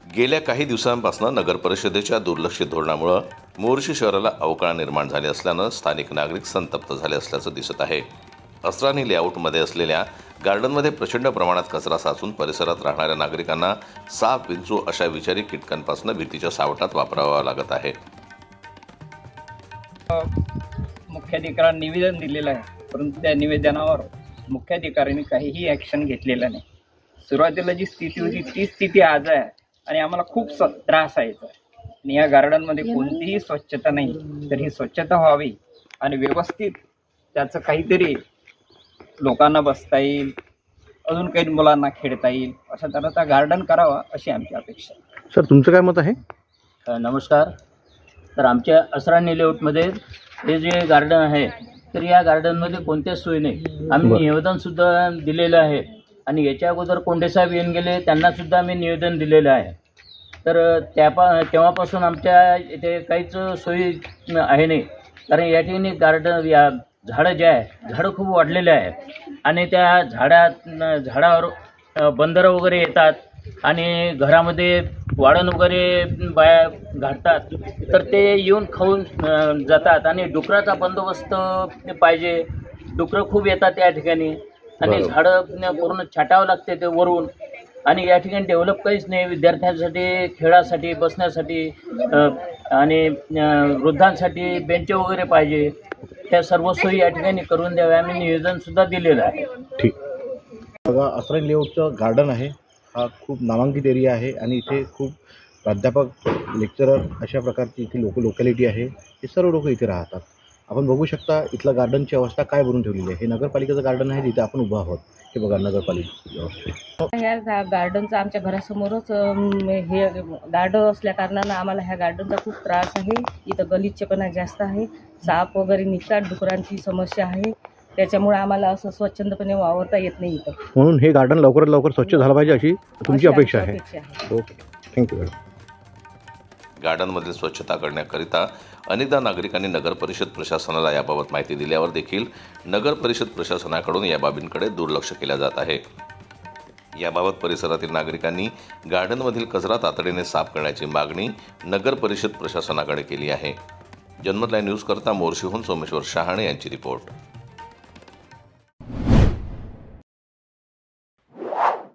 गेल्या काही दिवसांपासून नगर परिषदेच्या दुर्लक्षित धोरणामुळे मोर्शी शहराला अवकाळ निर्माण झाले असल्यानं स्थानिक नागरिक संतप्त झाले असल्याचं दिसत आहे। असरानी लेआउटमध्ये असलेल्या गार्डनमध्ये प्रचंड प्रमाणात कचरा साचून परिसरात राहणाऱ्या नागरिकांना साप, विंचू अशा विषारी कीटकांपासून भीतीच्या सावटात वापरावा लागत आहे। मुख्याधिकाऱ्यांनी निवेदन दिलेलं आहे, परंतु त्या निवेदनावर मुख्याधिकाऱ्यांनी काहीही ॲक्शन घेतलेलं नाही। सुरुवातीला जी स्थिती होती ती स्थिती आज आहे आणि आम्हाला खूप त्रास आहे आणि या गार्डनमध्ये कोणतीही स्वच्छता नाही, तर ही स्वच्छता व्हावी आणि व्यवस्थित त्याचं काहीतरी लोकांना बसता येईल, अजून काही मुलांना खेळता येईल अशा तऱ्हेचा गार्डन करावा अशी आमची अपेक्षा आहे। सर, तुमचं काय मत आहे? नमस्कार। तर आमच्या असरानी लेआउटमध्ये हे जे गार्डन आहे, तर या गार्डनमध्ये कोणत्याच सोयी नाही। आम्ही निवेदनसुद्धा दिलेलं आहे आणि याच्या अगोदर कोंडेसाहेब येऊन गेले, त्यांनासुद्धा आम्ही निवेदन दिलेलं आहे। तर तेव्हापासून आमच्या इथे काहीच सोयी आहे नाही, कारण या ठिकाणी गार्डन या झाडं जे आहे झाडं खूप वाढलेले आहे आणि त्या झाडावर बंदरं वगैरे येतात आणि घरामध्ये वाळण वगैरे बाया घालतात, तर ते येऊन खाऊन जातात आणि डुकराचा बंदोबस्त पाहिजे। डुकरं खूप येतात या ठिकाणी आणि झाडं पूर्ण छाटावं लागते ते वरून, आणि या ठिकाणी डेव्हलप काहीच नाही। विद्यार्थ्यांसाठी खेळासाठी, बसण्यासाठी आणि वृद्धांसाठी बेंच वगैरे पाहिजे, त्या सर्व सोयी या ठिकाणी करून द्याव्या। आम्ही निवेदनसुद्धा दिलेलं आहे। ठीक बघा, असरानी लेआउटचं गार्डन आहे, हा खूप नामांकित एरिया आहे आणि इथे खूप प्राध्यापक, लेक्चरर अशा प्रकारची इथे लोकॅलिटी आहे। हे सर्व लोक इथे राहतात। आपण बघू शकता इथलं गार्डनची अवस्था काय बनवून ठेवलेली आहे। हे नगरपालिकेचं गार्डन आहे, जिथे आपण उभा आहोत। हे बघा नगरपालिका। ह्या गार्डनचं आमच्या घरासमोरच हे गार्डन असल्या कारणानं आम्हाला ह्या गार्डनचा खूप त्रास आहे। इथं गलिच्छपणा जास्त आहे, साप वगैरे निघतात, डुकरांची समस्या आहे, त्याच्यामुळे आम्हाला असं स्वच्छंदपणे वावरता येत नाही इथं। म्हणून हे गार्डन लवकरात लवकर स्वच्छ झालं पाहिजे अशी तुमची अपेक्षा आहे। Okay, thank you. गार्डनमध्ये स्वच्छता करण्याकरिता अनेकदा नागरिकांनी नगर परिषद प्रशासनाला याबाबत माहिती दिल्यावर देखील नगर परिषद प्रशासनाकडून या बाबींकडे दुर्लक्ष केले जात आहे। याबाबत परिसरातील नागरिकांनी गार्डनमधील कचरा तातडीने साफ करण्याची मागणी नगर परिषद प्रशासनाकडे केली आहे। जनमत लाईव्ह न्यूज करता मोर्शीहून सोमेश्वर शहाणे यांची रिपोर्ट।